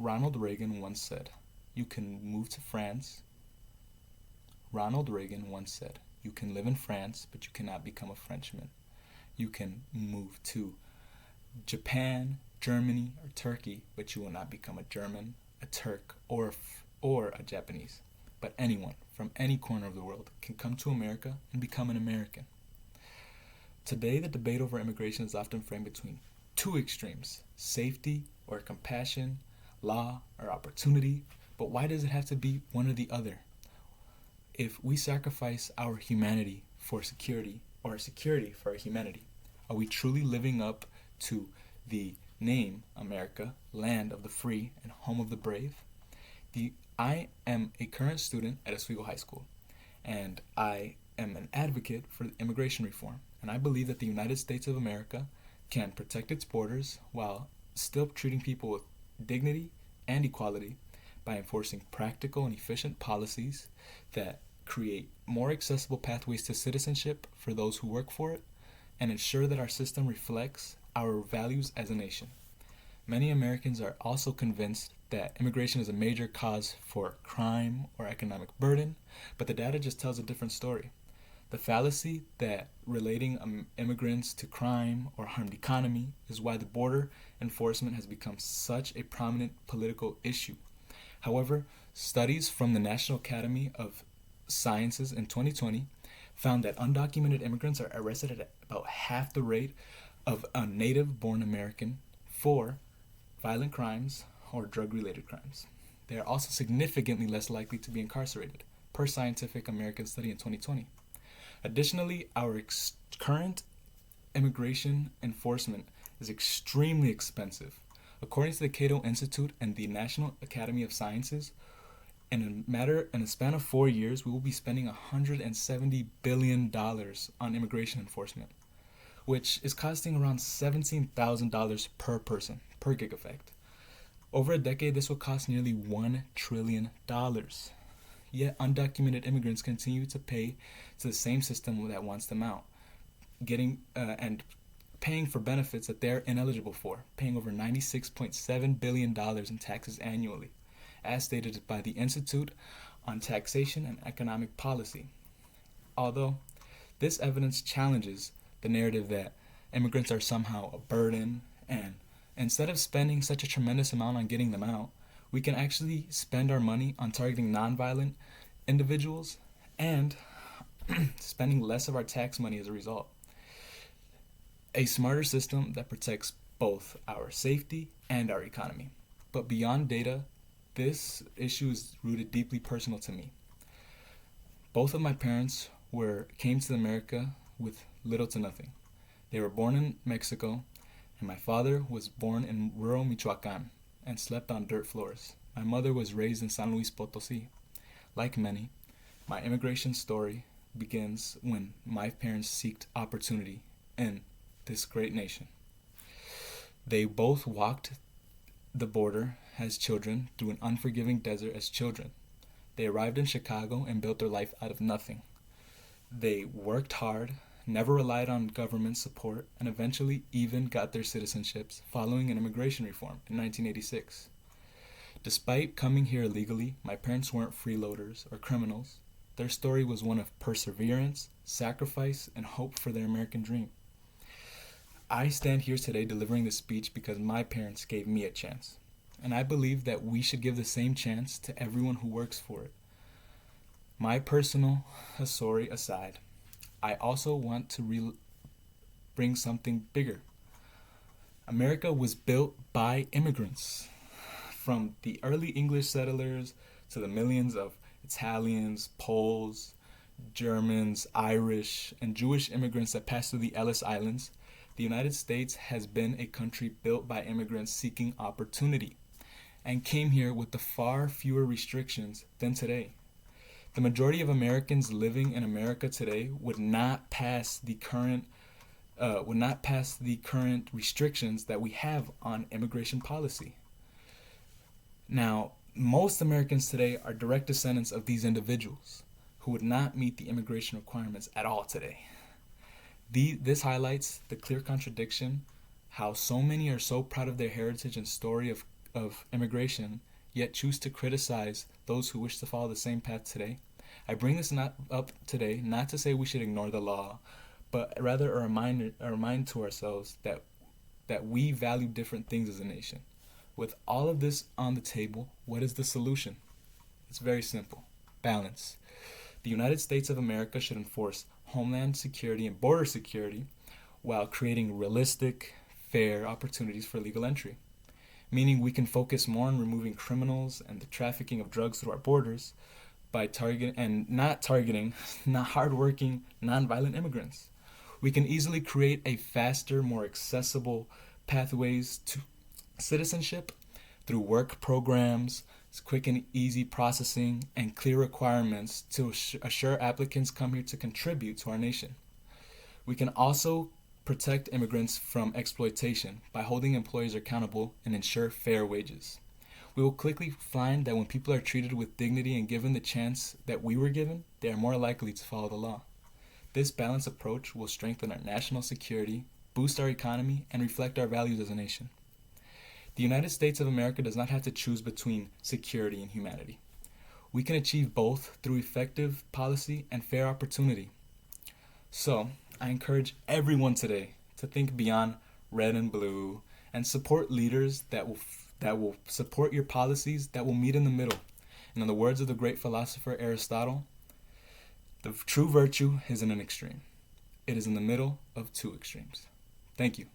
Ronald Reagan once said, "You can move to France." Ronald Reagan once said, "You can live in France, but you cannot become a Frenchman. You can move to Japan, Germany, or Turkey, but you will not become a German, a Turk, or a Japanese. But anyone from any corner of the world can come to America and become an American." Today, the debate over immigration is often framed between two extremes: safety or compassion, law or opportunity. But why does it have to be one or the other? If we sacrifice our humanity for security, or security for our humanity, are we truly living up to the name America, land of the free and home of the brave? I am a current student at Oswego High School, and I am an advocate for immigration reform. And I believe that the United States of America can protect its borders while still treating people with dignity and equality by enforcing practical and efficient policies that create more accessible pathways to citizenship for those who work for it, and ensure that our system reflects our values as a nation. Many Americans are also convinced that immigration is a major cause for crime or economic burden, but the data just tells a different story. The fallacy that relating immigrants to crime or harmed economy is why the border enforcement has become such a prominent political issue. However, studies from the National Academy of Sciences in 2020 found that undocumented immigrants are arrested at about half the rate of a native-born American for violent crimes or drug-related crimes. They are also significantly less likely to be incarcerated, per Scientific American study in 2020. Additionally, our current immigration enforcement is extremely expensive. According to the Cato Institute and the National Academy of Sciences, in a span of 4 years, we will be spending $170 billion on immigration enforcement, which is costing around $17,000 per person, per gig effect. Over a decade, this will cost nearly $1 trillion. Yet undocumented immigrants continue to pay to the same system that wants them out, and paying for benefits that they're ineligible for, paying over $96.7 billion in taxes annually, as stated by the Institute on Taxation and Economic Policy. Although this evidence challenges the narrative that immigrants are somehow a burden, and instead of spending such a tremendous amount on getting them out, we can actually spend our money on targeting nonviolent individuals and spending less of our tax money as a result. A smarter system that protects both our safety and our economy. But beyond data, this issue is rooted deeply personal to me. Both of my parents came to America with little to nothing. They were born in Mexico, and my father was born in rural Michoacan and slept on dirt floors. My mother was raised in San Luis Potosí. Like many, my immigration story begins when my parents sought opportunity in this great nation. They both walked the border as children through an unforgiving desert as children. They arrived in Chicago and built their life out of nothing. They worked hard, never relied on government support, and eventually even got their citizenships following an immigration reform in 1986. Despite coming here illegally, my parents weren't freeloaders or criminals. Their story was one of perseverance, sacrifice, and hope for their American dream. I stand here today delivering this speech because my parents gave me a chance, and I believe that we should give the same chance to everyone who works for it. My personal story aside, I also want to bring something bigger. America was built by immigrants. From the early English settlers to the millions of Italians, Poles, Germans, Irish, and Jewish immigrants that passed through the Ellis Islands, the United States has been a country built by immigrants seeking opportunity, and came here with the far fewer restrictions than today. The majority of Americans living in America today would not pass the current restrictions that we have on immigration policy. Now, most Americans today are direct descendants of these individuals who would not meet the immigration requirements at all today. This highlights the clear contradiction, how so many are so proud of their heritage and story of of immigration, yet choose to criticize those who wish to follow the same path today? I bring this up today not to say we should ignore the law, but rather a reminder to ourselves that we value different things as a nation. With all of this on the table, what is the solution? It's very simple. Balance. The United States of America should enforce homeland security and border security while creating realistic, fair opportunities for legal entry. Meaning we can focus more on removing criminals and the trafficking of drugs through our borders by not targeting hardworking, nonviolent immigrants. We can easily create a faster, more accessible pathways to citizenship through work programs, quick and easy processing, and clear requirements to assure applicants come here to contribute to our nation. We can also protect immigrants from exploitation by holding employers accountable and ensure fair wages. We will quickly find that when people are treated with dignity and given the chance that we were given, they are more likely to follow the law. This balanced approach will strengthen our national security, boost our economy, and reflect our values as a nation. The United States of America does not have to choose between security and humanity. We can achieve both through effective policy and fair opportunity. So, I encourage everyone today to think beyond red and blue and support leaders that will support your policies, that will meet in the middle. And in the words of the great philosopher Aristotle, the true virtue isn't an extreme. It is in the middle of two extremes. Thank you.